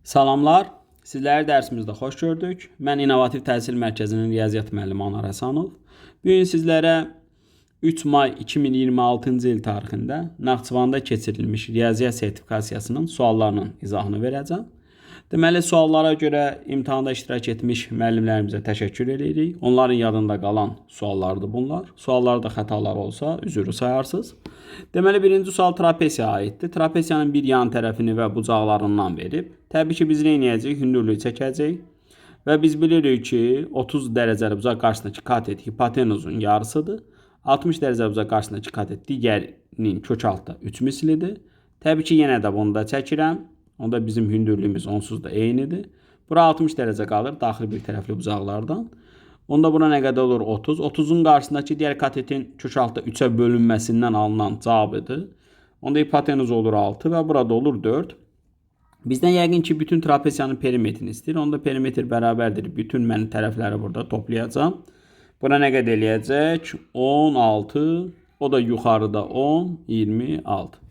Salamlar, sizləri dərsimizdə xoş gördük. Mən İnnovativ Təhsil Mərkəzinin riyaziyyat müəllimi Anar Həsənov. Bu gün sizlərə 3 may 2026-cı il tarixində Naxçıvanda keçirilmiş riyaziyyat sertifikasiyasının suallarının izahını verəcəm. Deməli, suallara görə imtahanda iştirak etmiş müəllimlərimizə təşəkkür edirik. Onların yadında qalan suallardır bunlar. Suallarda xətalar olsa üzrü sayarsınız. Deməli, birinci sual trapesiyaya aiddir. Trapesiyanın bir yan tərəfini və bucaqlarından verib. Təbii ki, biz nə edəcəyik? Hündürlüyü çəkəcəyik. Və biz bilirik ki, 30 dərəcəli bucaq qarşısındakı katet hipotenuzun yarısıdır. 60 dərəcəli bucaq qarşısındakı katet digərinin kökaltda 3 mislidir. Təbii ki, yenə də bunu da çəkirəm. Onda bizim hündürlüyümüz onsuz da eynidir. Bura 60 dərəcə qalır daxil bir tərəfli bucaqlardan. Onda bura nə qədər olur? 30. 30-un qarşısındakı digər katetin kökaltda 3-ə bölünməsindən alınan cavabıdır. Onda hipotenuz olur 6 və burada olur 4. Bizdən yəqin ki, bütün trapesiyanın perimetrini istəyir. Onda perimetr bərabərdir. Bütün mən tərəfləri burada toplayacağım. Bura nə qədər eləyəcək? 16. O da yuxarıda 10, 26.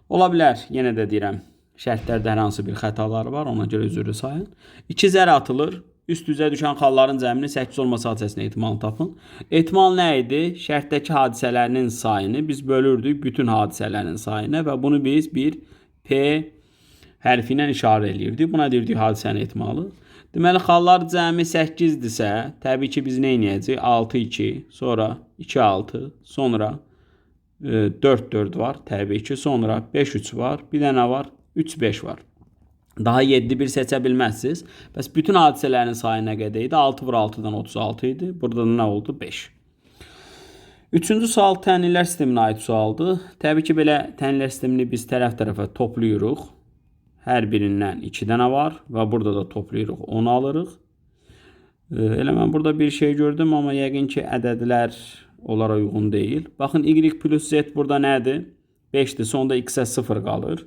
Ola bilər, yenə də deyirəm. Şərtlərdə hər hansı bir xətalar var, ona görə üzrlü sayın. 2 zər atılır. Üst üzə düşən xalların cəmini 8 olması hadisəsində ehtimal tapın. Ehtimal nə idi? Şərtdəki hadisələrinin sayını biz bölürdük bütün hadisələrin sayına və bunu biz bir P hərfi ilə işarə eləyirdik. Buna deyirdik hadisənin ehtimalı. Deməli, xallar cəmi 8-dirsə, təbii ki, biz nə edəcəyik? 6, 2, sonra 2, 6, sonra 4, 4 var, təbii ki, sonra 5, 3 var, bir dənə var, 3, 5 var. Daha 7, 1 seçə bilməzsiniz. Bəs bütün hadisələrin sayı nə qədər idi? 6 vur 6-dan 36 idi. Burada nə oldu? 5. Üçüncü sual tənillər sisteminə aid sualdır. Təbii ki, belə tənillər sistemini biz tərəf-tərəfə toplayırıq. Hər birindən 2 dənə var və burada da toplayırıq, 10 alırıq. Elə mən burada bir şey gördüm, amma yəqin ki, ədədlər onlara uyğun deyil. Baxın, y plus z burada nədir? 5-dir, sonda x-ə 0 qalır.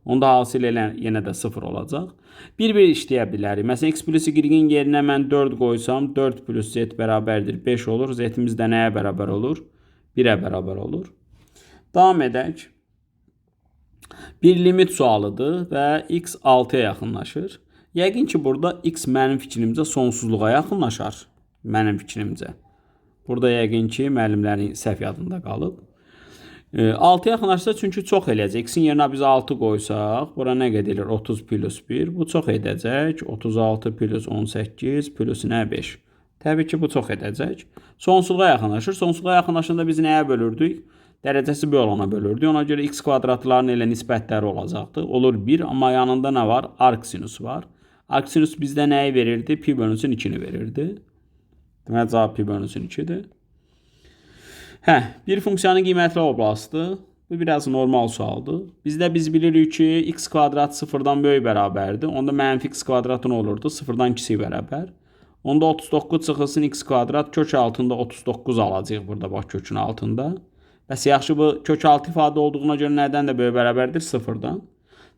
Onda hasil yenə də 0 olacaq. Bir-bir işləyə bilərik. Məsələn, x plus y-in yerinə mən 4 qoysam, 4 plus z bərabərdir 5 olur. Z-imiz də nəyə bərabər olur? 1-ə bərabər olur. Davam edək. Bir limit sualıdır və x 6-ya yaxınlaşır. Yəqin ki, burada x mənim fikrimcə sonsuzluğa yaxınlaşar. Mənim fikrimcə. Burada yəqin ki, müəllimlərin səhv yadında qalıb. 6-ya yaxınlaşsa çünki çox eləyəcək. X-in yerinə biz 6 qoysaq, bura nə qədər edir? 30 plus 1. Bu çox edəcək. 36 plus 18 plus nə 5. Təbii ki, bu çox edəcək. Sonsuzluğa yaxınlaşır. Sonsuzluğa yaxınlaşanda biz nəyə bölürdük? Dərəcəsi bir olana bölürdük. Ona görə x kvadratlarının elə nisbətləri olacaqdı. Olur 1, amma yanında nə var? Arc-sinus var. Arc-sinus bizdə nəyi verirdi? Pi bölünsün 2-ni verirdi. Deməli, cavab pi bölünsün 2-dir. Bir funksiyanın qiymətli oblasıdır. Bu biraz normal sualdır. Bizdə biz bilirik ki, x kvadrat 0-dan böyük bərabərdir. Onda mənfi x kvadrat nə olurdu? 0-dan kiçik bərabər. Onda 39 çıxılsın x kvadrat kök altında 39 alacaq burada bax kökün altında. Bəs yaxşı, bu kök altı ifadə olduğuna görə nədən də böyük bərabərdir? 0-dan.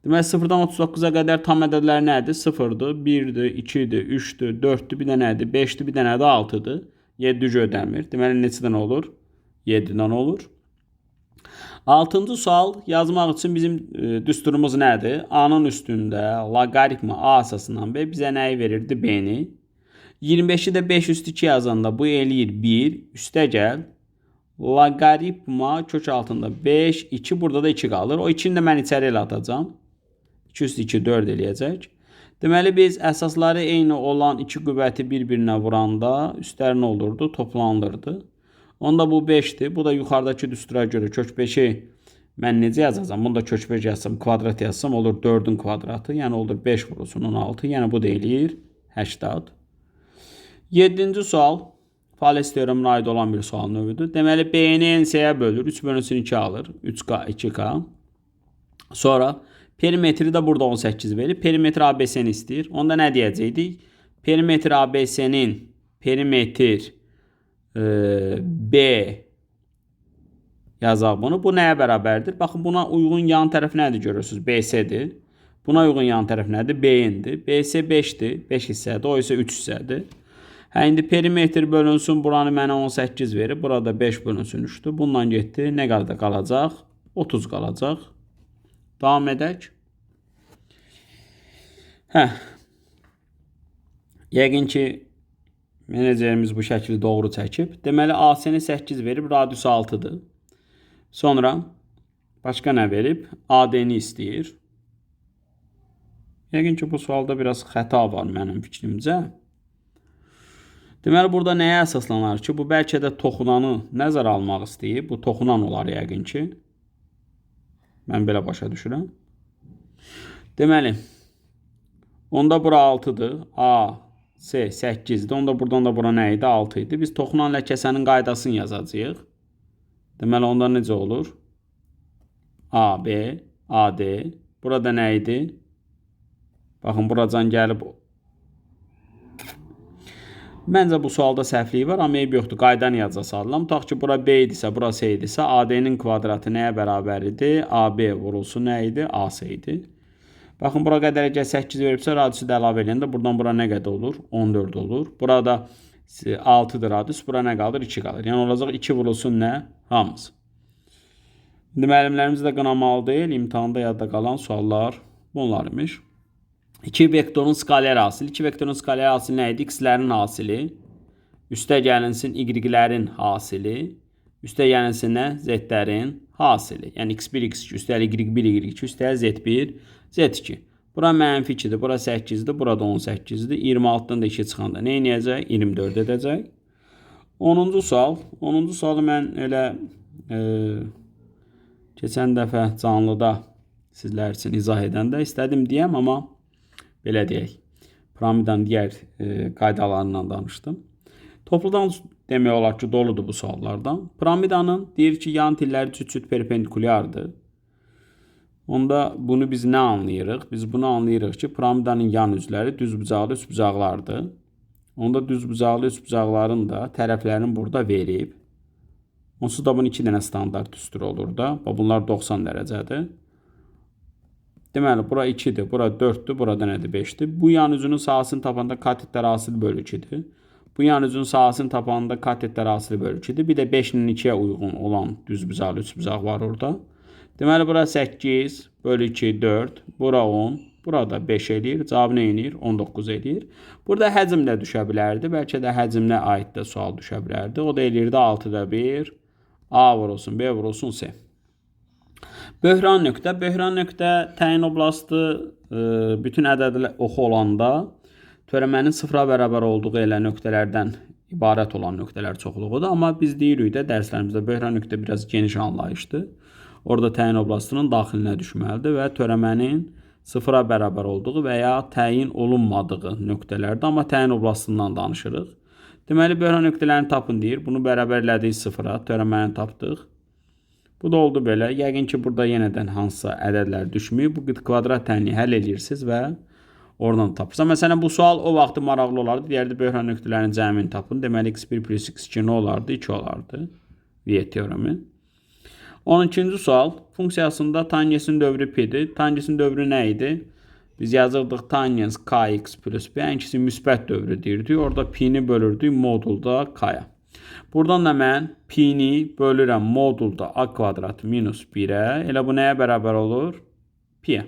Deməli, 0-dan 39-a qədər tam ədədlər nədir? 0-dır, 1-dir, 2-dir, 3-dür, 4-dür, bir də nədir? 5-dir, bir dənə də 6-dır. 7 ödəmir. Deməli, neçədən olur? 7-dən olur. 6-cı sual yazmaq üçün bizim düsturumuz nədir? A-nın üstündə loqaritma A əsasından B bizə nəyi verirdi? B-ni. 25-i də 5 üstü 2 yazanda bu eləyir 1. Üstə gəl. Loqaritma kök altında 5, 2. Burada da 2 qalır. O 2-ni də mən içəri elə atacağım. 2 üstü 2, 4 eləyəcək. Deməli, biz əsasları eyni olan 2 qüvvəti bir-birinə vuranda üstlər nə olurdu? Toplanılırdı. Onda bu 5'dir. Bu da yuxarıdakı düstura görə kök 5'i mən necə yazacağam? Bunu da kök 5 yazsam, kvadrat yazsam olur 4'ün kvadratı. Yəni olur 5 vurulsun 16. Yəni bu deyilir 80. 7-ci sual Fales teoreminə aid olan bir sual növüdür. Deməli, B-ni NC-yə bölür. 3 bölünsün 2 alır. 3K, 2K. Sonra perimetri də burada 18 verir. Perimetr ABC-ni istəyir. Onda nə deyəcəkdik? Perimetr ABC-nin perimetr B yazaq bunu. Bu nəyə bərabərdir? Baxın, buna uyğun yan tərəf nədir görürsünüz? BC-dir. Buna uyğun yan tərəf nədir? BN-dir. BC 5-dir. 5 hissədir. O isə 3 hissədir. İndi perimetr bölünsün. Buranı mənə 18 verir. Burada 5 bölünsün 3'dür. Bundan getdi. Nə qədər qalacaq? 30 qalacaq. Davam edək. Hə, yəqin ki, menecerimiz bu şəkli doğru çəkib. Deməli, AC-ni 8 verib, radiusu 6-dır. Sonra başqa nə verib? AD-ni istəyir. Yəqin ki, bu sualda biraz xəta var mənim fikrimcə. Deməli, burada nəyə əsaslanır ki, bu bəlkə də toxunanı nəzərə almaq istəyib. Bu toxunan olar yəqin ki. Mən belə başa düşürəm. Deməli, onda bura 6-dır. A, C 8-dir. Onda buradan da bura nə idi? 6 idi. Biz toxunan ləkəsənin qaydasını yazacağıq. Deməli, onda necə olur? AB, AD. Burada nə idi? Baxın, buradan gəlib. Məncə bu sualda səhvlik var, amma eyb yoxdur. Qaydanı yadca salıram. Tutaq ki, bura B idisə, bura C idisə, AD-nin kvadratı nəyə bərabər idi? AB vurulsun nə idi? AC idi. Baxın, bura qədər əgər 8 veribsə, radiusu da əlavə edəndə buradan bura nə qədər olur? 14 olur. Burada 6-dır radius, bura nə qalır? 2 qalır. Yəni olacaq 2 vurulsun nə? Hamısı. İndi müəllimlərimiz də qınamalı deyil. İmtahanda yadda qalan suallar bunlar imiş. 2 vektorun skaler hasili. 2 vektorun skaler hasili nə idi? X-lərin hasili. Üstə gəlinsin Y-lərin hasili. Üstə gəlinsin nə? Z-lərin hasili. Yəni x1, x2, üstəlik y1, y2, üstəlik z1, z2. Bura mənfi 2-dir, bura 8-dir, burada 18-dir. 26-dan da 2 çıxanda nə edəcək? 24 edəcək. 10-cu sual. 10-cu sualı mən elə keçən dəfə canlıda sizlər üçün izah edəndə istədim deyəm, amma belə deyək. Piramidanın digər qaydalarından danışdım. Topludan demək olar ki, doludur bu suallardan. Piramidanın deyir ki, yan tilləri cüt-cüt perpendikulyardır. Onda bunu biz nə anlayırıq? Biz bunu anlayırıq ki, piramidanın yan üzləri düzbucaqlı üçbucaqlardır. Onda düzbucaqlı üçbucaqların da tərəflərini burada verib. Onsuz da bunun 2 dənə standart üstür olur da. Bunlar 90 dərəcədir. Deməli, bura 2-dir, bura 4-dür, burada nədir? 5-dir. Bu yan üzünün sahəsini tapanda katetlər hasili bölü 2-dir. Bu yan üzünün sahəsini tapanda katetlər hasili bölü 2-dir. Bir də 5-nin 2-yə uyğun olan düzbucaqlı üçbucaq var orada. Deməli, bura 8 bölü 2, 4, bura 10, burada 5 eləyir. Cavab nə eləyir? 19 eləyir. Burada həcm də düşə bilərdi. Bəlkə də həcmlə aid də sual düşə bilərdi. O da eləyirdi 6-da 1. A vurulsun, B vurulsun, C. Böhran nöqtə. Böhran nöqtə təyin oblastı bütün ədədlə oxu olanda törəmənin sıfıra bərabər olduğu elə nöqtələrdən ibarət olan nöqtələr çoxluğudur. Amma biz deyirik də dərslərimizdə böhran nöqtə biraz geniş anlayışdır. Orada təyin oblastının daxilinə düşməlidir və törəmənin sıfıra bərabər olduğu və ya təyin olunmadığı nöqtələrdə, amma təyin oblastından danışırıq. Deməli, böhran nöqtələrini tapın deyir. Bunu bərabərlədik sıfıra, törəməni tapdıq. Bu da oldu belə. Yəqin ki, burada yenədən hansısa ədədlər düşməyib. Bu kvadrat təyini həll edirsiniz və oradan tapırsınız. Məsələn, bu sual o vaxtı maraqlı olardı. Deyərdi, böhran nöqtələrinin cəmini tapın. Deməli, x1 plus x2 nə olardı? 2 olardı. Viet teoremi. 12-ci sual. Funksiyasında tangensin dövrü p-dir. Tangensin dövrü nə idi? Biz yazırdıq tangens kx plus p. Ənkisi müsbət dövrü deyirdik. Orada p-ni bölürdük modulda k-ya. Buradan da mən pi-ni bölürəm modulda a kvadrat minus 1-ə. Elə bu nəyə bərabər olur? Pi-yə.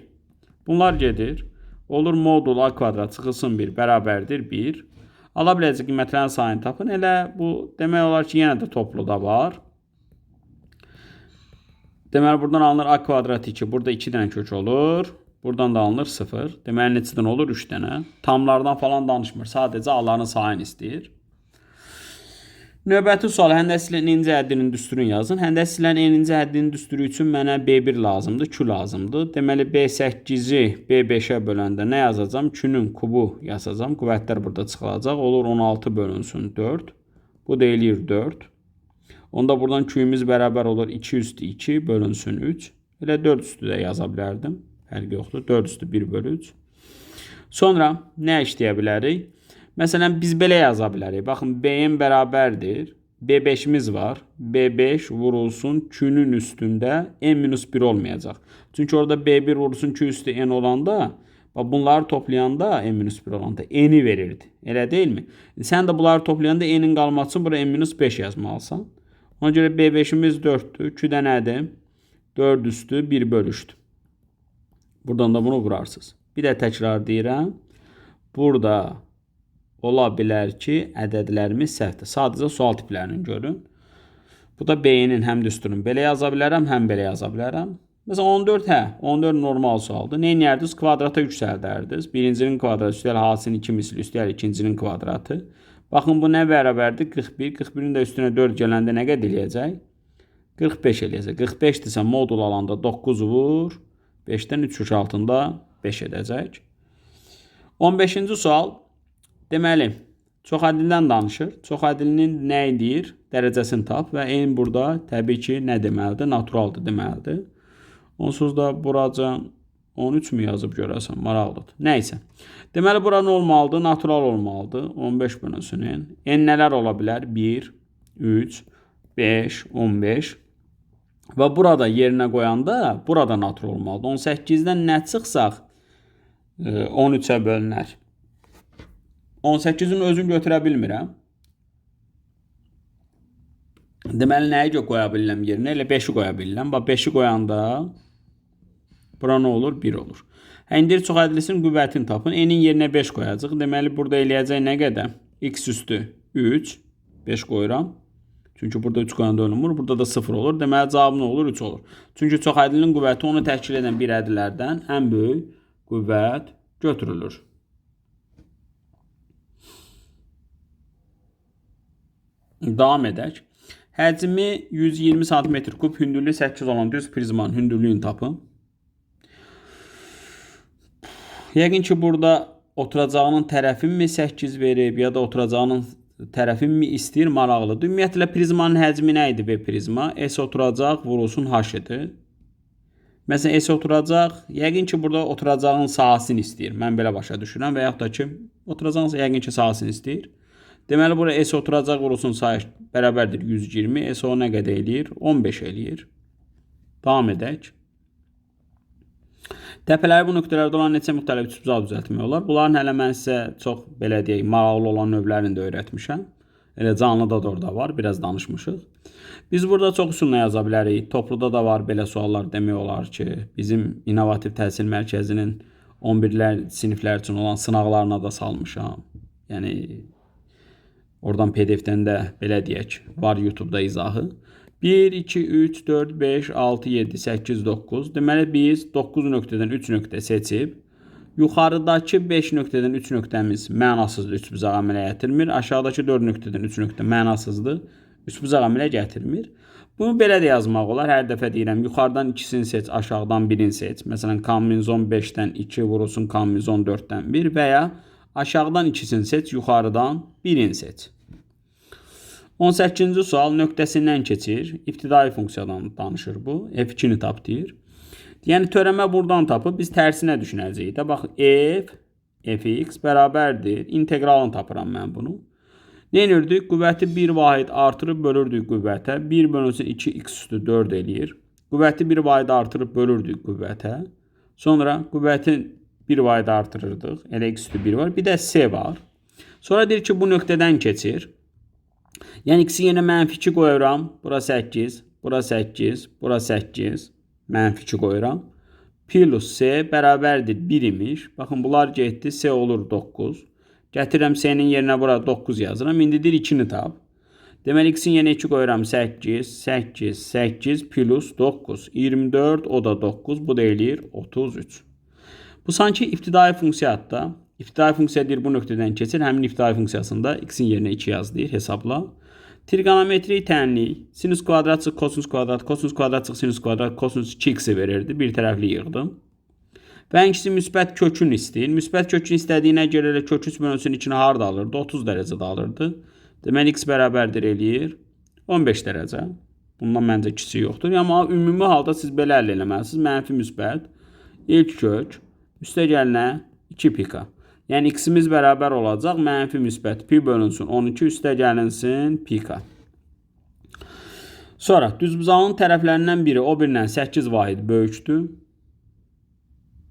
Bunlar gedir. Olur modul a kvadrat çıxılsın 1 bərabərdir 1. Ala biləcək qiymətlərin sayını tapın. Elə bu demək olar ki, yenə də topluda var. Deməli, buradan alınır a kvadrat 2. Burada 2 dənə kök olur. Buradan da alınır 0. Deməli, neçədən olur? 3 dənə. Tamlardan falan danışmır. Sadəcə a'ların sayını istəyir. Növbəti sual. Həndəslərin eninci həddinin düsturunu yazın. Həndəslərin eninci həddinin düsturu üçün mənə B1 lazımdır, Q lazımdır. Deməli, B8-i B5-ə böləndə nə yazacağım? Q-nün kubu yazacağım. Qüvvətlər burada çıxılacaq. Olur 16 bölünsün 4. Bu da eləyir 4. Onda buradan Q-imiz bərabər olur 2 üstü 2 bölünsün 3. Elə 4 üstü də yaza bilərdim. Fərqi yoxdur. 4 üstü 1 bölü 3. Sonra nə işləyə bilərik? Məsələn, biz belə yaza bilərik. Baxın, B-in bərabərdir. B5-imiz var. B5 vurulsun Q-nün üstündə n-1 olmayacaq. Çünki orada B1 vurulsun Q üstü n olanda, bunları toplayanda n-1 olanda n-i verirdi. Elə deyilmi? Sən də bunları toplayanda n-in qalması üçün bura n-5 yazmalısan. Ona görə B5-imiz 4-dür. Q-də nədir? 4 üstü 1 bölüşdür. Buradan da bunu vurarsınız. Bir də təkrar deyirəm. Burada ola bilər ki, ədədlərimiz səhvdir. Sadəcə sual tiplərini görün. Bu da B-nin həm düsturunu belə yaza bilərəm, həm belə yaza bilərəm. Məsələn 14 14 normal sualdır. Nə edərdiniz? Kvadrata yüksəldərdiniz. Birincinin kvadratı üstəl hasinin 2 misli üstəl ikincinin kvadratı. Baxın bu nə bərabərdir? 41. 41-in də üstünə 4 gələndə nə qədər eləyəcək? 45 eləyəcək. 45-dirsə modul alanda 9 vur. 5-dən 3 kök altında 5 edəcək. 15-ci sual. Deməli, çoxədildən danışır. Çoxədilinin nə edir? Dərəcəsini tap və n burada təbii ki, nə deməlidir? Naturaldır deməlidir. Onsuz da buraca 13 mü yazıb görəsən? Maraqlıdır. Nəysə. Deməli, bura nə olmalıdır? Natural olmalıdır. 15 bölünsün. N nələr ola bilər? 1, 3, 5, 15. Və burada yerinə qoyanda burada natural olmalıdır. 18-dən nə çıxsaq 13-ə bölünər. 18-in özünü götürə bilmirəm. Deməli, nəyi qoya bilirəm yerinə? Elə 5-i qoya bilirəm. Bax, 5-i qoyanda bura nə olur? 1 olur. İndir çoxədilsin qüvvətini tapın. N-in yerinə 5 qoyacaq. Deməli, burada eləyəcək nə qədər? X üstü 3. 5 qoyuram. Çünki burada 3 qoyanda ölünmür. Burada da 0 olur. Deməli, cavab nə olur? 3 olur. Çünki çoxədilin qüvvəti onu təşkil edən bir ədədlərdən ən böyük qüvvət götürülür. Davam edək. Həcmi 120 cm3, hündürlüyü 8 olan düz prizmanın hündürlüyünü tapın. Yəqin ki, burada oturacağının tərəfin mi 8 verib, ya da oturacağının tərəfin mi istəyir, maraqlıdır. Ümumiyyətlə, prizmanın həcmi nə idi? B prizma. S oturacaq, vurulsun H-dir. Məsələn, S oturacaq, yəqin ki, burada oturacağın sahəsini istəyir. Mən belə başa düşürəm və yaxud da ki, oturacağın yəqin ki, sahəsini istəyir. Deməli, burada S oturacaq, vurulsun sayı bərabərdir 120. S o nə qədər eləyir? 15 eləyir. Davam edək. Təpələri bu nöqtələrdə olan neçə müxtəlif üçbucağı düzəltmək olar? Bunların hələ mən sizə çox, belə deyək, maraqlı olan növlərini də öyrətmişəm. Elə canlıda da orada var, biraz danışmışıq. Biz burada çox üsulla yaza bilərik. Topluda da var belə suallar demək olar ki, bizim İnnovativ Təhsil Mərkəzinin 11-lər siniflər üçün olan sınaqlarına da salmışam. Yəni, oradan PDF-dən də belə deyək, var YouTube-da izahı. 1, 2, 3, 4, 5, 6, 7, 8, 9. Deməli, biz 9 nöqtədən 3 nöqtə seçib, yuxarıdakı 5 nöqtədən 3 nöqtəmiz mənasızdır, üçbucaq əmələ gətirmir. Aşağıdakı 4 nöqtədən 3 nöqtə mənasızdır, üçbucaq əmələ gətirmir. Bunu belə də yazmaq olar. Hər dəfə deyirəm, yuxarıdan ikisini seç, aşağıdan birini seç. Məsələn, kombinizon 5-dən 2 vurulsun kombinizon 4-dən 1 və ya aşağıdan ikisini seç, yuxarıdan birini seç. 18-ci sual nöqtəsindən keçir. İbtidai funksiyadan danışır bu. F2-ni tap deyir. Yəni, törəmə buradan tapıb biz tərsinə düşünəcəyik. Bax, fx bərabərdir. İntegralını tapıram mən bunu. Nə edirdik? Qüvvəti 1 vahid artırıb bölürdük qüvvətə. 1 bölünsün 2x üstü 4 eləyir. Qüvvəti 1 vahid artırıb bölürdük qüvvətə. Sonra qüvvətin 1 vahid artırırdıq. Elə x üstü 1 var. Bir də s var. Sonra deyir ki, bu nöqtədən keçir. Yəni, x-i yenə mənfi 2 qoyuram. Bura 8, bura 8, bura 8. Mənfi 2 qoyuram. Plus s bərabərdir 1 imiş. Baxın, bunlar getdi. S olur 9. Gətirirəm s-nin yerinə bura 9 yazıram. İndi deyir 2-ni tap. Deməli, x-in yenə 2 qoyuram. 8, 8, 8 plus 9. 24, o da 9. Bu da eləyir 33. Bu sanki ibtidai funksiyadır. İbtidai funksiya deyir, bu nöqtədən keçir. Həmin ibtidai funksiyasında x-in yerinə 2 yaz deyir, hesabla. Trigonometrik tənlik, sinüs kvadrat çıx kosinüs kvadrat, kosinüs kvadrat çıx sinüs kvadrat, kosinüs 2x-i verirdi. Bir tərəfli yığdım. Və ikincisi müsbət kökün istəyir. Müsbət kökün istədiyinə görə elə kök 3 bölünsün 2-ni harda alırdı? 30 dərəcədə alırdı. Deməli, x bərabərdir eləyir 15 dərəcə. Bundan məncə kiçik yoxdur. Amma ümumi halda siz belə əldə eləməlisiniz. Mənfi müsbət, ilk kök, üstə gəlinə 2 pika. Yəni, x-imiz bərabər olacaq. Mənfi müsbət pi bölünsün 12, üstə gəlinsin pika. Sonra, düzbucağın tərəflərindən biri o birindən 8 vahid böyükdür.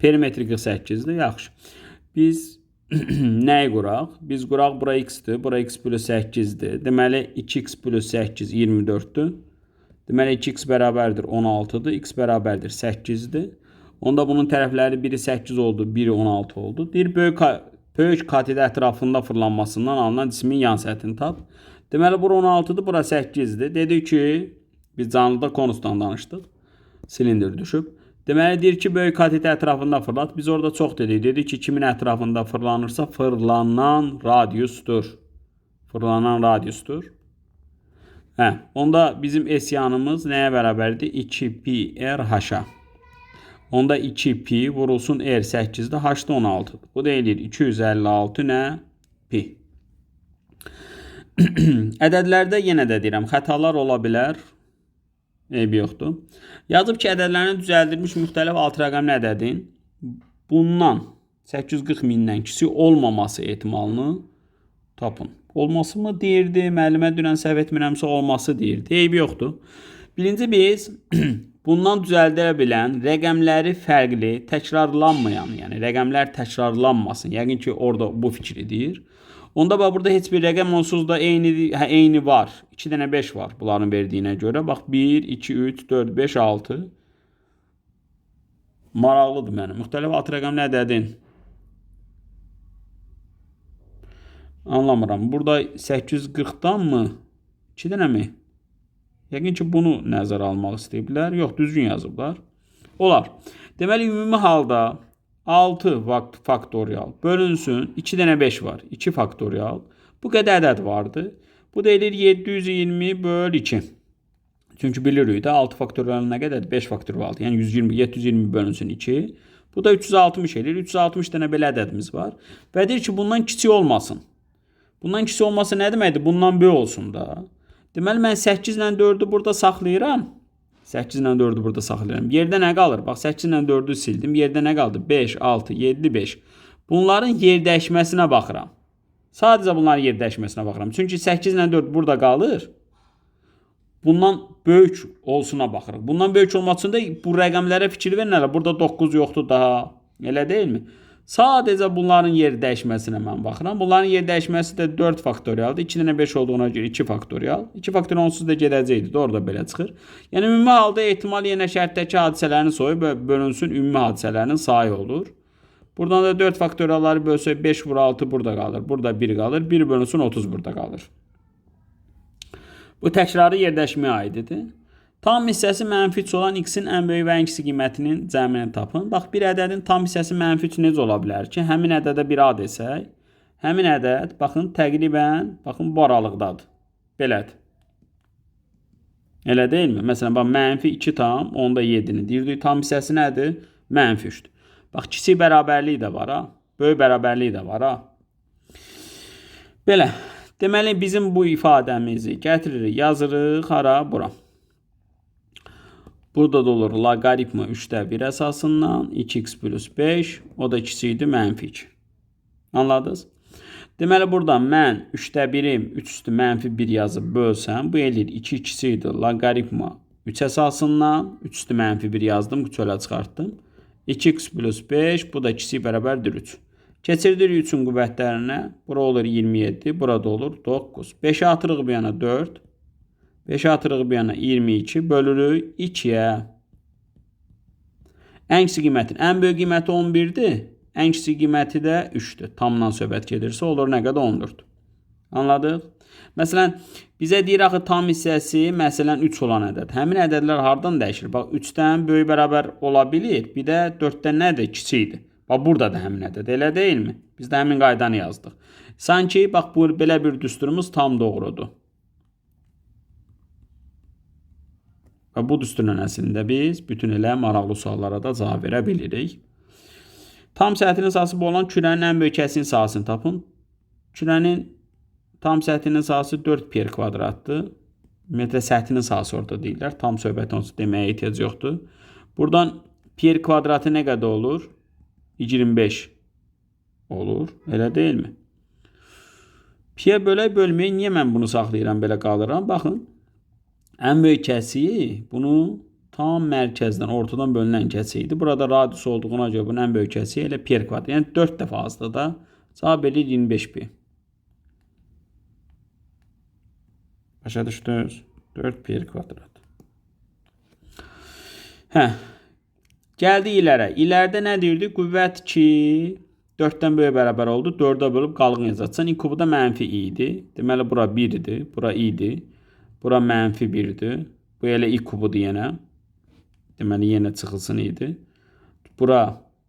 Perimetri 48-dir. Yaxşı. Biz nəyi quraq? Biz quraq bura x-dir. Bura x plus 8-dir. Deməli, 2x plus 8 24-dür. Deməli, 2x bərabərdir 16-dır. X bərabərdir 8-dir. Onda bunun tərəfləri biri 8 oldu, biri 16 oldu. Deyir böyük katet ətrafında fırlanmasından alınan cismin yan səthini tap. Deməli bura 16-dır, bura 8-dir. Dedik ki, biz canlıda konusdan danışdıq. Silindir düşüb. Deməli deyir ki, böyük katet ətrafında fırlat. Biz orada çox dedik. Dedik ki, kimin ətrafında fırlanırsa fırlanan radiusdur. Fırlanan radiusdur. Onda bizim esyanımız nəyə bərabərdir? 2pi r h-a. Onda 2pi vurulsun r 8'də h-da 16'dır. Bu deyilir 256 nə? Pi. Ədədlərdə yenə də deyirəm, xətalar ola bilər. Eybi yoxdur. Yazıb ki, ədədlərini düzəldilmiş müxtəlif alt rəqəmli ədədin bundan 840 mindən kiçik olmaması ehtimalını tapın. Olması mı deyirdi? Müəllimə dünən səhv etmirəmsə olması deyirdi. Eybi yoxdur. Birinci biz bundan düzəldilə bilən rəqəmləri fərqli, təkrarlanmayan, yəni rəqəmlər təkrarlanmasın. Yəqin ki, orada bu fikri deyir. Onda bax, burada heç bir rəqəm onsuz da eyni var. 2 dənə 5 var bunların verdiyinə görə. Bax, 1, 2, 3, 4, 5, 6. Maraqlıdır mənim. Müxtəlif alt rəqəmli ədədin. Anlamıram. Burada 840'dan mı? 2 dənə mi? Yəqin ki, bunu nəzərə almaq istəyiblər. Yox, düzgün yazıblar. Olar. Deməli, ümumi halda 6 faktorial bölünsün. 2 dənə 5 var. 2 faktorial. Bu qədər ədəd vardı. Bu deyilir 720 böl 2. Çünki bilirik də 6 faktorial nə qədərdir? 5 faktorialdır. Yəni 720 bölünsün 2. Bu da 360 edir. 360 dənə belə ədədimiz var. Və deyir ki, bundan kiçik olmasın. Bundan kiçik olması nə deməkdir? Bundan böyük olsun da. Deməli, mən 8 ilə 4'ü burada saxlayıram. 8 ilə 4'ü burada saxlayıram. Yerdə nə qalır? Bax, 8 ilə 4'ü sildim. Yerdə nə qaldı? 5, 6, 7, 5. Bunların yer dəyişməsinə baxıram. Sadəcə bunların yer dəyişməsinə baxıram. Çünki 8 ilə 4 burada qalır. Bundan böyük olsuna baxırıq. Bundan böyük olması üçün də bu rəqəmlərə fikir verin. Burada 9 yoxdur daha. Elə deyilmi? Sadəcə bunların yer dəyişməsinə mən baxıram. Bunların yer dəyişməsi də 4 faktorialdır. 2 dənə 5 olduğuna görə 2 faktorial. 2 faktorial onsuz da gedəcəkdir. Orada belə çıxır. Yəni ümumi halda ehtimal yenə şərtdəki hadisələrin sayı bölünsün ümumi hadisələrinin sayı olur. Buradan da 4 faktorialları bölsək 5 vur 6 burada qalır. Burada 1 qalır. 1 bölünsün 30 burada qalır. Bu təkrarı yer dəyişməyə aiddir. Tam hissəsi mənfi 3 olan x-in ən böyük və ən kiçik qiymətinin cəmini tapın. Bax, bir ədədin tam hissəsi mənfi 3 necə ola bilər ki, həmin ədədə bir A desək, həmin ədəd, baxın, təqribən, baxın, bu aralıqdadır. Belədir. Elə deyilmi? Məsələn, bax, mənfi 2 tam, onda 7-ni deyirdik. Tam hissəsi nədir? Mənfi 3'dür. Bax, kiçik bərabərlik də var, ha. Böyük bərabərlik də var, ha. Belə. Deməli, bizim bu ifadəmizi gətiririk, yazırıq, hara, bura. Burada da olur logaritma 3'də 1 əsasından 2x plus 5, o da kiçikdir mənfi 2. Anladınız? Deməli, burada mən 3'də 1'im 3 üstü mənfi 1 yazıb bölsəm, bu eləyir 2 kiçikdir logaritma 3 əsasından 3 üstü mənfi 1 yazdım, çölə çıxartdım. 2x plus 5, bu da kiçik bərabərdir 3. Keçirdirik 3'ün qüvvətlərinə, bura olur 27, burada olur 9. 5'ə atırıq bir yana 4. 5'ə atırıq bir yana 22 bölürük 2'yə. Ən kiçik qiymətin ən böyük qiyməti 11'dir. Ən kiçik qiyməti də 3'dür. Tamdan söhbət gedirsə olur nə qədər 14. Anladıq? Məsələn, bizə deyir axı tam hissəsi məsələn 3 olan ədəd. Həmin ədədlər hardan dəyişir? Bax, 3'dən böyük bərabər ola bilir. Bir də 4'dən nədir? Kiçikdir. Bax, burada da həmin ədəd. Elə deyilmi? Biz də həmin qaydanı yazdıq. Sanki bax, belə bir düsturumuz tam doğrudur. Və bu düsturun əslində biz bütün elə maraqlı suallara da cavab verə bilirik. Tam səthinin sahəsi olan kürənin ən böyük kəsin sahəsini tapın. Kürənin tam səthinin sahəsi 4 pi r kvadratdır. Ümumiyyətlə səthinin sahəsi orada deyirlər. Tam söhbət onsuz deməyə ehtiyac yoxdur. Buradan pi r kvadratı nə qədər olur? 25 olur. Elə deyilmi? Pi-yə bölməyə niyə mən bunu saxlayıram, belə qalıram? Baxın. Ən böyük kəsiyi bunu tam mərkəzdən, ortadan bölünən kəsiydi. Burada radius olduğuna görə bunun ən böyük kəsiyi elə pi r kvadrat. Yəni 4 dəfə azdır da. Cavab edir 25 pi. Başa düşdünüz? 4 pi r kvadrat. Gəldi ilərə. İlərdə nə deyirdik? Qüvvət 2 4-dən böyük bərabər oldu. 4-ə bölüb qalığını yazacaqsan. İ kubu da mənfi i idi. Deməli bura 1 idi. Bura i idi. Bura mənfi 1 idi. Bu elə i kubudur yenə. Deməli yenə çıxılsın idi. Bura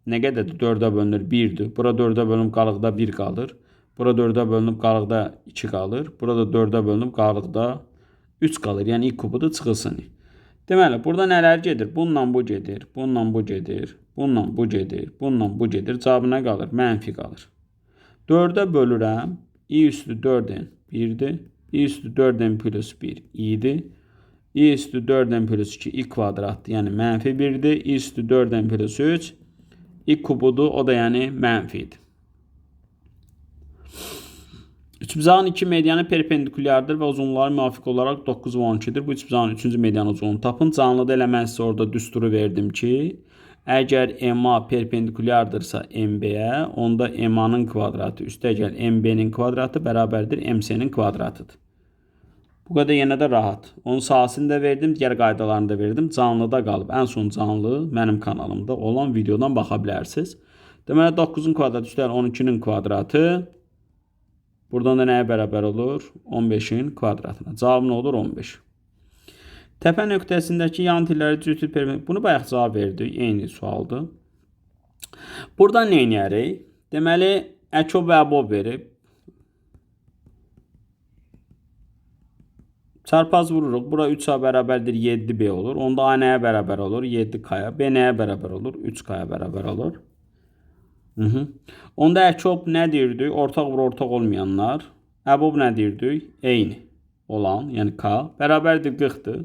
nə qədərdir? 4-ə bölünür 1-dir. Bura 4-ə bölünüb qalıqda 1 qalır. Bura 4-ə bölünüb qalıqda 2 qalır. Burada 4-ə bölünüb qalıqda 3 qalır. Yəni i kubudur çıxılsın. Deməli burada nələr gedir? Bununla bu gedir. Bununla bu gedir. Bununla bu gedir. Bununla bu gedir. Cavabı nə qalır? Mənfi qalır. 4-ə bölürəm. i üstü 4n 1-dir. i üstü 4n plus 1 i-dir. i üstü 4n plus 2 i kvadratdır. Yəni mənfi 1-dir. i üstü 4n plus 3 i kubudur. O da yəni mənfidir. Üçbucağın iki medianı perpendikulyardır və uzunluqları müvafiq olaraq 9 və 12-dir. Bu üçbucağın 3-cü median uzunluğunu tapın. Canlıda elə mən sizə orada düsturu verdim ki, əgər MA perpendikulyardırsa MB-yə, onda MA-nın kvadratı üstəgəl MB-nin kvadratı bərabərdir MC-nin kvadratıdır. Bu qədər yenə də rahat. Onun sahəsini də verdim, digər qaydalarını da verdim. Canlıda qalıb. Ən son canlı mənim kanalımda olan videodan baxa bilərsiniz. Deməli 9-un kvadratı üstəgəl 12-nin kvadratı. Buradan da nəyə bərabər olur? 15-in kvadratına. Cavab nə olur? 15. Təpə nöqtəsindəki yan tilləri cütü perpendik. Bunu bayaq cavab verdik. Eyni sualdır. Buradan nə edərik? Deməli, əkob və əbob verib. Çarpaz vururuq. Bura 3A bərabərdir 7B olur. Onda A nəyə bərabər olur? 7K'ya. B nəyə bərabər olur? 3K'ya bərabər olur. Onda əkob nə deyirdik? Ortaq vur ortaq olmayanlar. Əbob nə deyirdik? Eyni olan, yəni K bərabərdir 40-dır.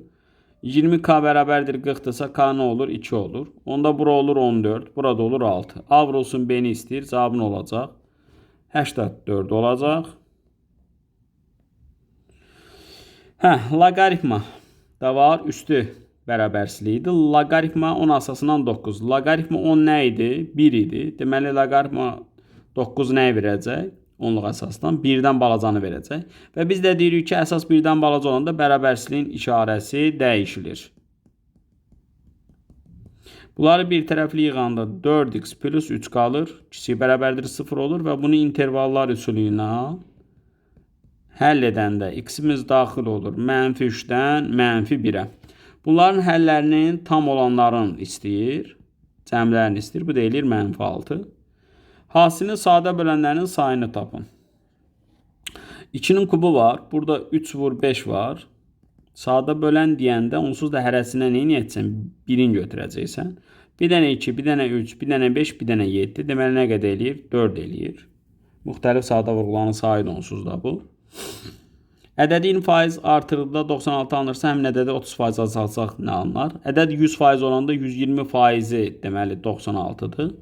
20K bərabərdir 40-dırsa K nə olur? 2 olur. Onda bura olur 14, burada olur 6. A vurulsun B-ni istəyir. Cavabı nə olacaq? 84 olacaq. Loqaritma da var. Üstü bərabərsizliyidir. Loqaritma 10 əsasından 9. Loqaritma 10 nə idi? 1 idi. Deməli, loqaritma 9 nəyə verəcək? 10-luq əsasdan 1-dən balacanı verəcək. Və biz də deyirik ki, əsas 1-dən balaca olanda bərabərsizliyin işarəsi dəyişilir. Bunları bir tərəfli yığanda 4x plus 3 qalır. Kiçik bərabərdir 0 olur və bunu intervallar üsulu ilə həll edəndə x-imiz daxil olur. Mənfi 3-dən mənfi 1-ə. Bunların həllərinin tam olanların istəyir. Cəmlərini istəyir. Bu deyilir mənfi 6. Hasilini sadə bölənlərin sayını tapın. 2-nin kubu var. Burada 3 vur 5 var. Sadə bölən deyəndə onsuz da hərəsinə neyin etsən? 1-in götürəcəksən. Bir dənə 2, bir dənə 3, bir dənə 5, bir dənə 7. Deməli nə qədər eləyir? 4 eləyir. Müxtəlif sadə vurğuların sayı onsuz da bu. Ədədi 20% artırıda 96 alınırsa, həmin ədədi 30% azalsaq nə alınır? Ədəd 100% olanda 120%-i deməli 96-dır.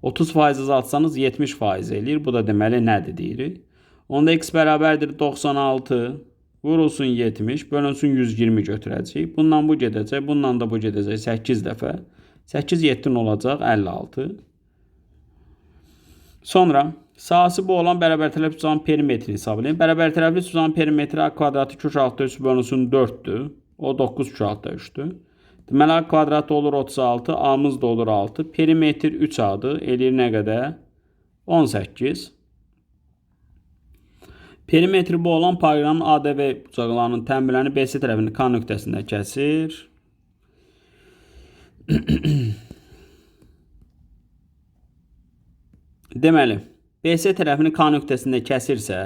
30% azaltsanız 70% eləyir. Bu da deməli nədir deyirik? Onda x bərabərdir 96 vurulsun 70 bölünsün 120 götürəcək. Bundan bu gedəcək, bundan da bu gedəcək 8 dəfə. 8 7 olacaq 56. Sonra sahəsi bu olan bərabər tərəfli üçbucağın perimetrini hesablayın. Bərabər tərəfli üçbucağın perimetri A kvadratı 2/3 bölünsün 4-dür. O 9/3-dür. Deməli A kvadratı olur 36, A-mız da olur 6. Perimetr 3A-dır. Eləyir nə qədər? 18. Perimetri bu olan paralelin ADV bucaqlarının tənbirlərini BC tərəfinin K nöqtəsində kəsir. Deməli, BC tərəfini K nöqtəsində kəsirsə,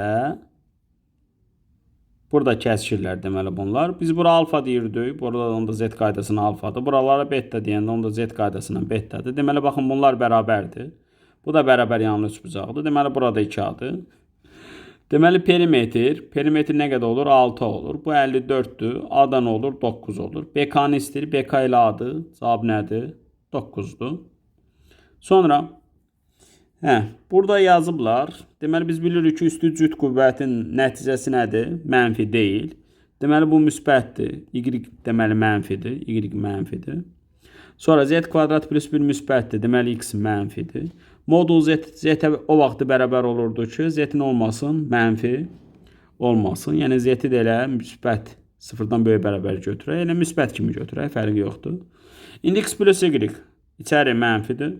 burada kəsirlər deməli bunlar. Biz bura alfa deyirdik. Burada onda Z qaydasına alfadır. Buralara beta deyəndə onda Z qaydasına betadır. Deməli, baxın bunlar bərabərdir. Bu da bərabər yanlı üçbucaqdır. Deməli, burada 2A-dır. Deməli, perimetr nə qədər olur? 6 olur. Bu 54'dür. A-dan olur? 9 olur. BK-nı istəyir. BK ilə A-dır. Cavab nədir? 9'dur. Sonra burada yazıblar. Deməli, biz bilirik ki, üstü cüt qüvvətin nəticəsi nədir? Mənfi deyil. Deməli, bu müsbətdir. Y deməli mənfidir. Y mənfidir. Sonra Z kvadrat plus 1 müsbətdir. Deməli, X mənfidir. Modul Z o vaxtı bərabər olurdu ki, Z-in olmasın, mənfi olmasın. Yəni, Z-i də elə müsbət 0-dan böyük bərabər götürək. Elə müsbət kimi götürək. Fərqi yoxdur. İndi X plus Y İçəri mənfidir.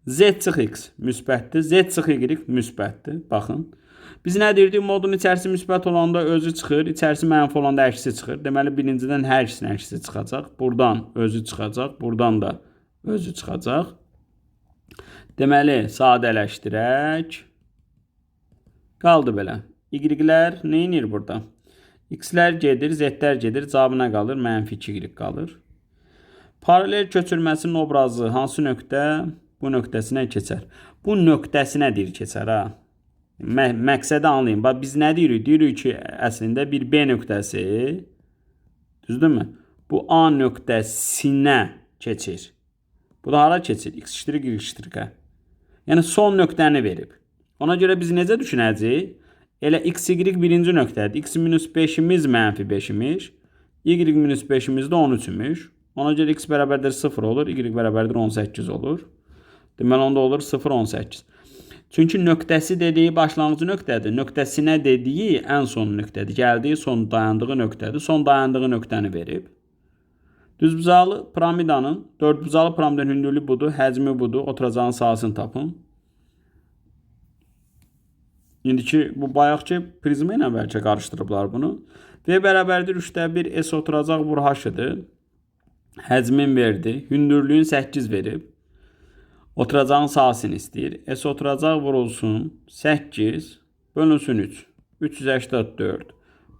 Z çıx x müsbətdir. Z çıx y müsbətdir. Baxın. Biz nə deyirdik? Modulun içərisi müsbət olanda özü çıxır, içərisi mənfi olanda əksi çıxır. Deməli, birincidən hər ikisinin əksi çıxacaq. Buradan özü çıxacaq, buradan da özü çıxacaq. Deməli, sadələşdirək. Qaldı belə. Y-lər nə edir burada? X-lər gedir, Z-lər gedir, cavabına qalır, mənfi 2y qalır. Paralel köçürməsinin obrazı hansı nöqtə bu nöqtəsinə keçər? Bu nöqtəsinə deyir keçər, ha? Məqsədi anlayın. Bax, biz nə deyirik? Deyirik ki, əslində bir B nöqtəsi, düzdürmü? Bu A nöqtəsinə keçir. Bu da hara keçir? X iştirik, Y iştirik. Yəni, son nöqtəni verib. Ona görə biz necə düşünəcəyik? Elə X, Y birinci nöqtədir. X minus 5'imiz mənfi 5'imiş. Y minus 5'imiz də 13'ümüş. Ona görə X bərabərdir 0 olur. Y bərabərdir 18 olur. Deməli, onda olur 0, 18. Çünki nöqtəsi dediyi başlanğıcı nöqtədir. Nöqtəsinə dediyi ən son nöqtədir. Gəldiyi son dayandığı nöqtədir. Son dayandığı nöqtəni verib. Düzbucaqlı piramidanın, dördbucaqlı piramidanın hündürlüyü budur, həcmi budur. Oturacağın sahəsini tapın. İndiki bu bayaqki prizma ilə bəlkə qarışdırıblar bunu. V bərabərdir 3/1 S oturacaq vur H-dır. Həcmin verdi. Hündürlüyün 8 verib. Oturacağın sahəsini istəyir. S oturacaq vurulsun 8 bölünsün 3. 384.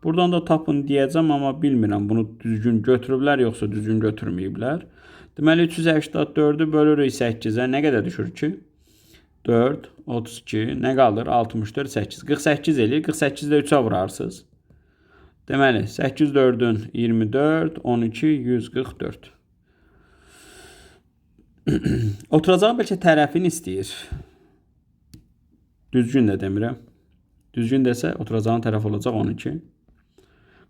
Buradan da tapın deyəcəm, amma bilmirəm bunu düzgün götürüblər, yoxsa düzgün götürməyiblər. Deməli 384'ü bölürük 8'ə. Nə qədər düşür ki? 4, 32, nə qalır? 64, 8. 48 eləyir. 48'də 3'ə vurarsınız. Deməli 8 4'ün 24, 12, 144. Oturacaq bəlkə tərəfini istəyir. Düzgün də demirəm. Düzgün desə oturacağın tərəf olacaq 12.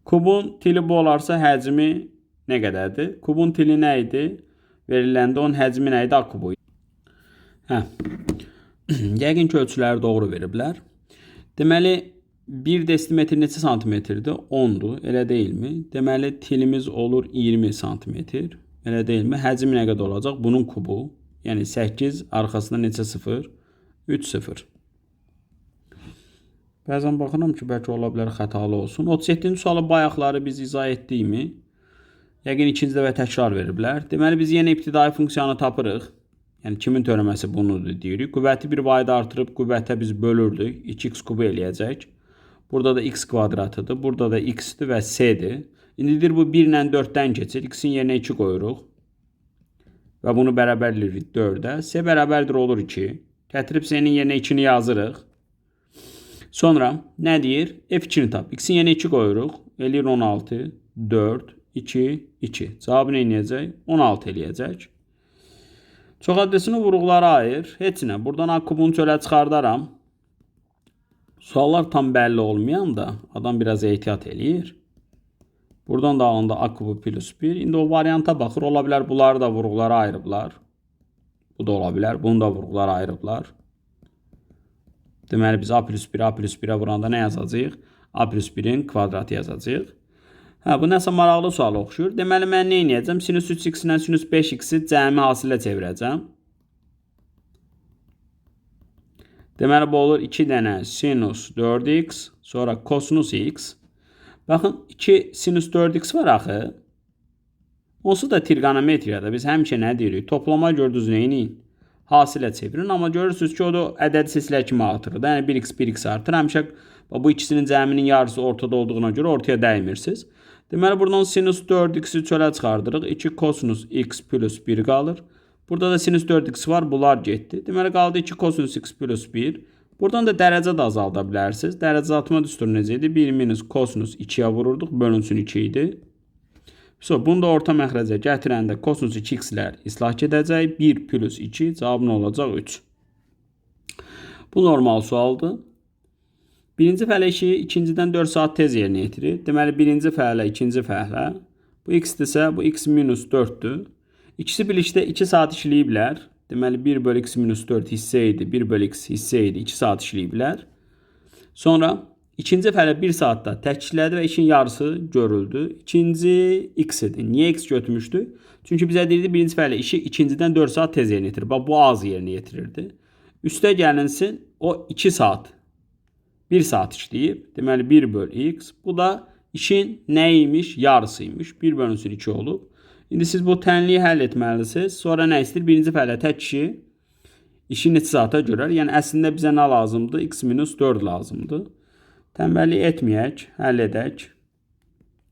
Kubun tili bu olarsa həcmi nə qədərdir? Kubun tili nə idi? Veriləndə onun həcmi nə idi? A kubu. Hə. Yəqin ki, ölçüləri doğru veriblər. Deməli, 1 desimetr neçə santimetrdir? 10'dur. Elə deyilmi? Deməli, tilimiz olur 20 santimetr. Elə deyilmi? Həcmi nə qədər olacaq? Bunun kubu. Yəni 8 arxasında neçə 0? 3 0. Bəzən baxıram ki, bəlkə ola bilər xətalı olsun. 37-ci sualı bayaqları biz izah etdiyimi yəqin ikinci dəfə təkrar veriblər. Deməli, biz yenə ibtidai funksiyanı tapırıq. Yəni, kimin törəməsi bunudur deyirik. Qüvvəti bir vayda artırıb qüvvətə biz bölürdük. 2x kubu eləyəcək. Burada da x kvadratıdır. Burada da x-dir və s-dir. İndidir bu 1 ilə 4'dən keçir. X'in yerinə 2 qoyuruq. Və bunu bərabərləyirik 4'ə. S bərabərdir olur 2. Gətirib s-nin yerinə 2'ni yazırıq. Sonra nə deyir? F2'ni tap. X'in yerinə 2 qoyuruq. Eləyir 16, 4, 2, 2. Cavabı nə eləyəcək? 16 eləyəcək. Çox adresini vuruqlara ayır. Heç nə. Buradan A kubunu çölə çıxardaram. Suallar tam bəlli olmayanda adam biraz ehtiyat eləyir. Buradan da alanda A kubu plus 1. İndi o varianta baxır. Ola bilər bunları da vuruqlara ayırıblar. Bu da ola bilər. Bunu da vuruqlara ayırıblar. Deməli biz A plus 1, A plus 1'ə vuranda nə yazacağıq? A plus 1'in kvadratı yazacağıq. Hə, bu nəsə maraqlı sual oxşur. Deməli mən nə edəcəm? Sinus 3x ilə sinus 5x'i cəmi hasilə çevirəcəm. Deməli bu olur 2 dənə sinus 4x, sonra kosinus x. Baxın, 2 sinus 4x var axı. Onsuz da trigonometriyada biz həmişə nə deyirik? Toplama gördünüz neyini? Hasilə çevirin. Amma görürsünüz ki, o da ədəd silsilə kimi artırır. Yəni 1x artır. Həmişə bu ikisinin cəminin yarısı ortada olduğuna görə ortaya dəymirsiniz. Deməli buradan sinus 4x'i çölə çıxardırıq. 2 kosinus x plus 1 qalır. Burada da sinus 4x var. Bunlar getdi. Deməli qaldı 2 kosinus x plus 1. Buradan da dərəcə də azalda bilərsiniz. Dərəcə atma düsturu necə idi? 1 minus kosinus 2'yə vururduq. Bölünsün 2 idi. Bunu da orta məxrəcə gətirəndə kosinus 2x'lər islah edəcək. 1 plus 2 cavabı nə olacaq? 3. Bu normal sualdır. Birinci fəhlə işi ikincidən 4 saat tez yerinə yetirir. Deməli birinci fəhlə, ikinci fəhlə. Bu x-dirsə bu x minus 4'dür. İkisi birlikdə 2 saat işləyiblər. Deməli 1 bölü x minus 4 hissə idi. 1 bölü x hissə idi. 2 saat işləyiblər. Sonra İkinci fəali 1 saatda təkidlədi və işin yarısı görüldü. İkinci x idi. Niyə x götürmüşdü? Çünki bizə deyirdi birinci fəali işi ikincidən 4 saat tez yerinə yetirir. Bax, bu az yerinə yetirirdi. Üstə gəlinsin o 2 saat 1 saat işləyib. Deməli 1 böl x. Bu da işin nəyiymiş? Yarısıymış. 1 bölünsün 2 olub. İndi siz bu tənliyi həll etməlisiniz. Sonra nə istəyir? Birinci fəaliyə tək kişi işi neçə saata görər. Yəni əslində bizə nə lazımdır? X minus 4 lazımdır. Tənbəllik etməyək, həll edək.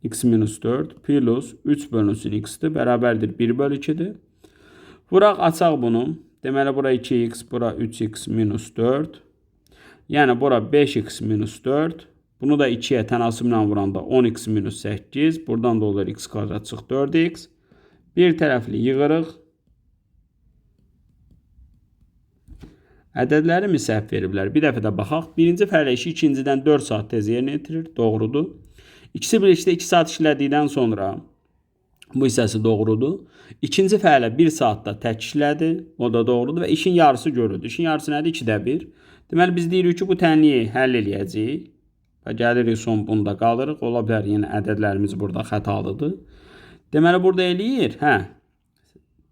X minus 4 plus 3 bölünsün x-dir. Bərabərdir 1 bölü 2-dir. Vuraq, açaq bunu. Deməli, bura 2x, bura 3x minus 4. Yəni, bura 5x minus 4. Bunu da 2-yə tənasiblə vuranda 10x minus 8. Buradan da olur x kvadrat çıx 4x. Bir tərəfli yığırıq. Ədədləri mi səhv veriblər? Bir dəfə də baxaq. Birinci fəaliyyət işi ikincidən 4 saat tez yerinə yetirir. Doğrudur. İkisi birlikdə 2 saat işlədikdən sonra bu hissəsi doğrudur. İkinci fəaliyyət 1 saatda tək işlədi. O da doğrudur və işin yarısı görüldü. İşin yarısı nədir? 2də 1. Deməli, biz deyirik ki, bu tənliyi həll eləyəcəyik. Və gəlirik son bunda qalırıq. Ola bilər, yəni ədədlərimiz burada xətalıdır. Deməli, burada eləyir.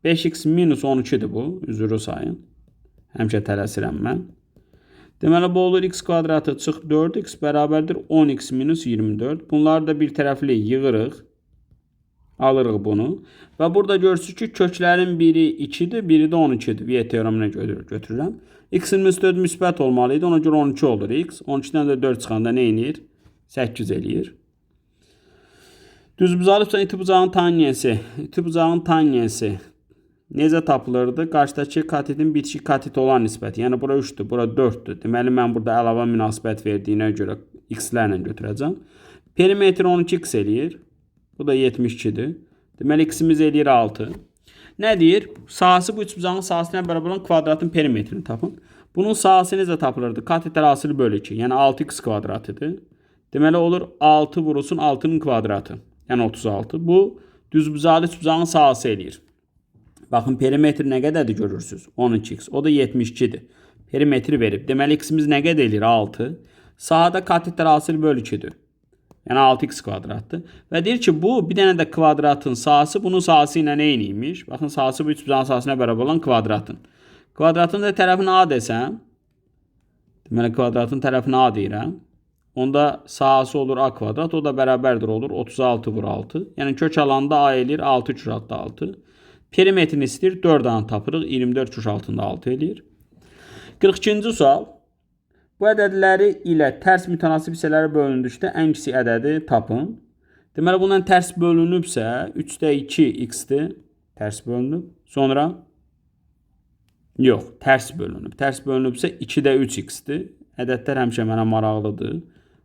5x minus 12-dir bu. Üzrü sayın. Həmişə tələsirəm mən. Deməli, bu olur x kvadratı çıx 4x bərabərdir 10x minus 24. Bunları da bir tərəfli yığırıq. Alırıq bunu. Və burada görürsünüz ki, köklərin biri 2-dir, biri də 12-dir. Viye teoreminə götürürəm. X minus 4 müsbət olmalıydı. Ona görə 12 olur x. 12-dən də 4 çıxanda nə eləyir? 8 eləyir. Düzbucaqlı iti bucağın tangenti. İti bucağın tangenti necə tapılırdı? Qarşıdakı katetin bitişik katet olan nisbəti. Yəni, bura 3-dür, bura 4-dür. Deməli, mən burada əlavə münasibət verdiyinə görə x-lərlə götürəcəm. Perimetr 12x eləyir. Bu da 72-dir. Deməli, x-imiz eləyir 6. Nə deyir? Sahəsi bu üçbucağın sahəsinə bərabər olan kvadratın perimetrini tapın. Bunun sahəsi necə tapılırdı? Katetlər asılı bölü 2. Yəni, 6x kvadratıdır. Deməli, olur 6 vurulsun 6'nın kvadratı. Yəni, 36. Bu düzbucaqlı üçbucağın sahəsi eləyir. Baxın, perimetr nə qədərdir görürsünüz? 12x. O da 72-dir. Perimetri verib. Deməli, x-imiz nə qədər eləyir? 6. Sahədə katetlər asılı bölü 2-dir. Yəni, 6x kvadratdır. Və deyir ki, bu bir dənə də kvadratın sahəsi bunun sahəsi ilə neymiş? Baxın, sahəsi bu üçbucağın sahəsinə bərabər olan kvadratın. Kvadratın da tərəfini a desəm, deməli, kvadratın tərəfini a deyirəm. Onda sahəsi olur a kvadrat. O da bərabərdir olur 36 vur 6. Yəni, kök alanda a eləyir 6 kök altında 6. Perimetrini istəyir 4 dənə tapırıq. 24 kök altında 6 eləyir. 42-ci sual. Bu ədədləri ilə tərs mütənasib hissələri bölündükdə ən kiçik ədədi tapın. Deməli, bundan tərs bölünübsə 3-də 2x-dir. Tərs bölünüb. Sonra yox, tərs bölünüb. Tərs bölünübsə 2-də 3x-dir. Ədədlər həmişə mənə maraqlıdır.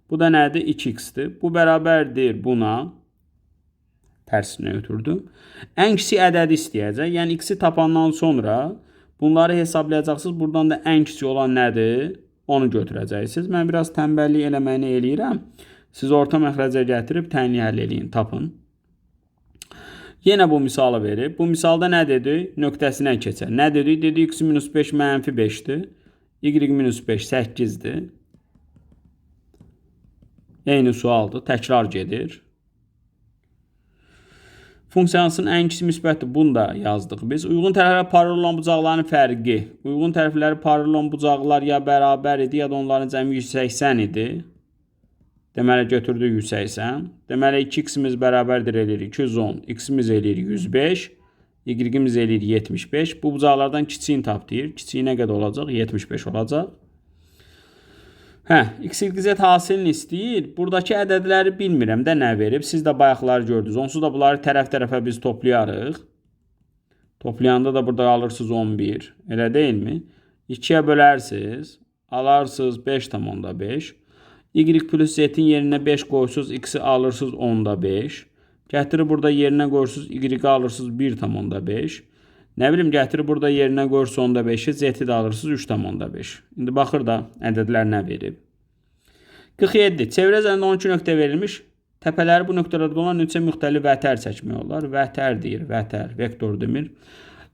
Bu da nədir? 2x-dir. Bu bərabərdir buna. Tərsinə götürdüm. Ən kiçik ədədi istəyəcək. Yəni, x-i tapandan sonra bunları hesablayacaqsınız. Buradan da ən kiçik olan nədir? Onu götürəcəksiniz. Mən biraz tənbəllik eləməyini eləyirəm. Siz orta məxrəcə gətirib tənliyi həll eləyin, tapın. Yenə bu misalı verib. Bu misalda nə dedi? Nöqtəsinə keçər. Nə dedi? Dedi x minus 5 mənfi 5-dir. Y minus 5 8-dir. Eyni sualdır. Təkrar gedir. Funksiyasının ən kiçik müsbətdir. Bunu da yazdıq biz. Uyğun tərəflərə paralel olan bucaqların fərqi. Uyğun tərəfləri paralel olan bucaqlar ya bərabər idi, ya da onların cəmi 180 idi. Deməli, götürdük 180. Deməli, 2x-imiz bərabərdir eləyir 210. X-imiz eləyir 105. Y-imiz eləyir 75. Bu bucaqlardan kiçiyini tap deyir. Kiçiyi nə qədər olacaq? 75 olacaq. X-Y-Z hasilini istəyir. Buradakı ədədləri bilmirəm də nə verib. Siz də bayaqları gördünüz. Onsuz da bunları tərəf-tərəfə biz toplayarıq. Toplayanda da burada alırsınız 11. Elə deyilmi? 2-yə bölərsiniz. Alarsınız 5,5. Y plus Z-in yerinə 5 qoyursunuz. X-i alırsınız 10,5. Gətirib burada yerinə qoyursunuz. Y-i alırsınız 1,5. Nə bilim, gətirib burada yerinə qoyursunuz 10,5'i. Z-i də alırsınız 3,5. İndi baxır da ədədlər nə verib. 47. Çevrə üzərində 12 nöqtə verilmiş. Təpələri bu nöqtələrdə olan neçə müxtəlif vətər çəkmək olar. Vətər deyir, vətər, vektor demir.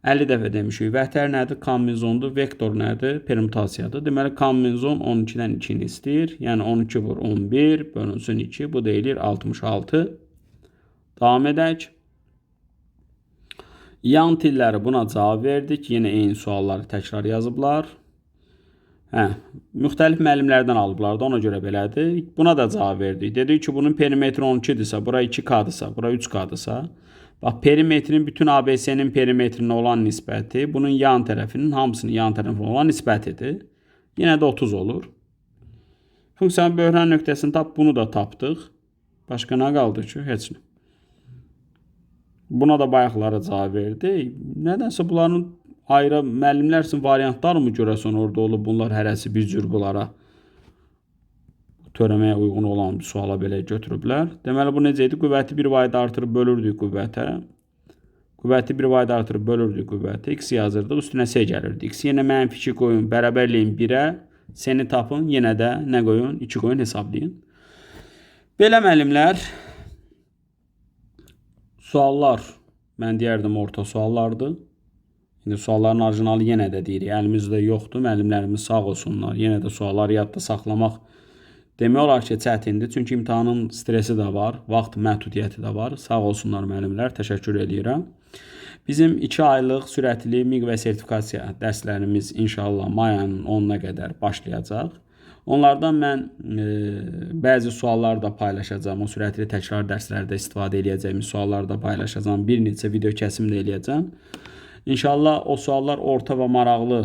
50 dəfə demişik. Vətər nədir? Kombinzondur. Vektor nədir? Permutasiyadır. Deməli, kombinzon 12-dən 2-ni istəyir. Yəni 12 vur 11 bölünsün 2. Bu deyilir 66. Davam edək. Yan tilləri buna cavab verdik. Yenə eyni sualları təkrar yazıblar. Müxtəlif müəllimlərdən alıblar da, ona görə belədir. Buna da cavab verdik. Dedik ki, bunun perimetri 12-dirsə, bura 2K-dırsa, bura 3K-dırsa. Bax, perimetrin bütün ABC-nin perimetrinə olan nisbəti, bunun yan tərəfinin hamısının yan tərəfinə olan nisbətidir. Yenə də 30 olur. Funksiyanın böhran nöqtəsini tap, bunu da tapdıq. Başqa nə qaldı ki? Heç nə. Buna da bayaqlara cavab verdik. Nədənsə bunların ayrı müəllimlər üçün variantlar mı görəsən orada olub, bunlar hərəsi bir cür bunlara törəməyə uyğun olan bir suala belə götürüblər. Deməli, bu necə idi? Qüvvəti bir vayda artırıb bölürdük qüvvətə. Qüvvəti bir vayda artırıb bölürdük qüvvətə. X yazırdıq, üstünə S gəlirdi. X yenə -2 qoyun, bərabərləyin 1-ə. S-ni tapın, yenə də nə qoyun? 2 qoyun, hesablayın. Belə müəllimlər, suallar, mən deyərdim, orta suallardır. İndi sualların orijinalı yenə də deyirik, əlimizdə yoxdur. Müəllimlərimiz sağ olsunlar. Yenə də sualları yadda saxlamaq demək olar ki, çətindir. Çünki imtahanın stresi də var, vaxt məhdudiyyəti də var. Sağ olsunlar müəllimlər, təşəkkür edirəm. Bizim 2 aylıq sürətli miq və sertifikasiya dərslərimiz inşallah may ayının 10-na qədər başlayacaq. Onlardan mən bəzi sualları da paylaşacağım. O sürətli təkrar dərslərdə istifadə edəcəyimiz sualları da paylaşacağım. Bir neçə video kəsim də eləyəcəm. İnşallah o suallar orta və maraqlı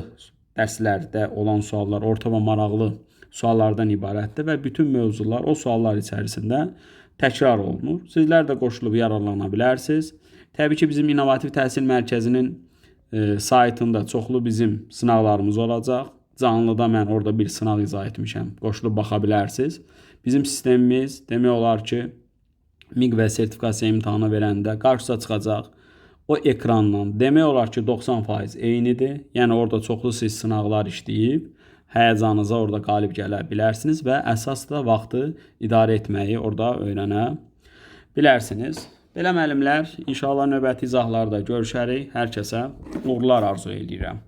dərslərdə olan suallar, orta və maraqlı suallardan ibarətdir və bütün mövzular o suallar içərisində təkrar olunur. Sizlər də qoşulub yararlana bilərsiniz. Təbii ki, bizim İnnovativ Təhsil Mərkəzinin saytında çoxlu bizim sınaqlarımız olacaq. Canlıda mən orada bir sınaq izah etmişəm. Qoşulub baxa bilərsiniz. Bizim sistemimiz demək olar ki, miq və sertifikasiya imtahanı verəndə qarşıza çıxacaq o ekrandan demək olar ki 90% eynidir. Yəni orada çoxlu siz sınaqlar işləyib həyəcanınıza orada qalib gələ bilərsiniz və əsas da vaxtı idarə etməyi orada öyrənə bilərsiniz. Belə müəllimlər, inşallah növbəti izahlarda görüşərik. Hər kəsə uğurlar arzu edirəm.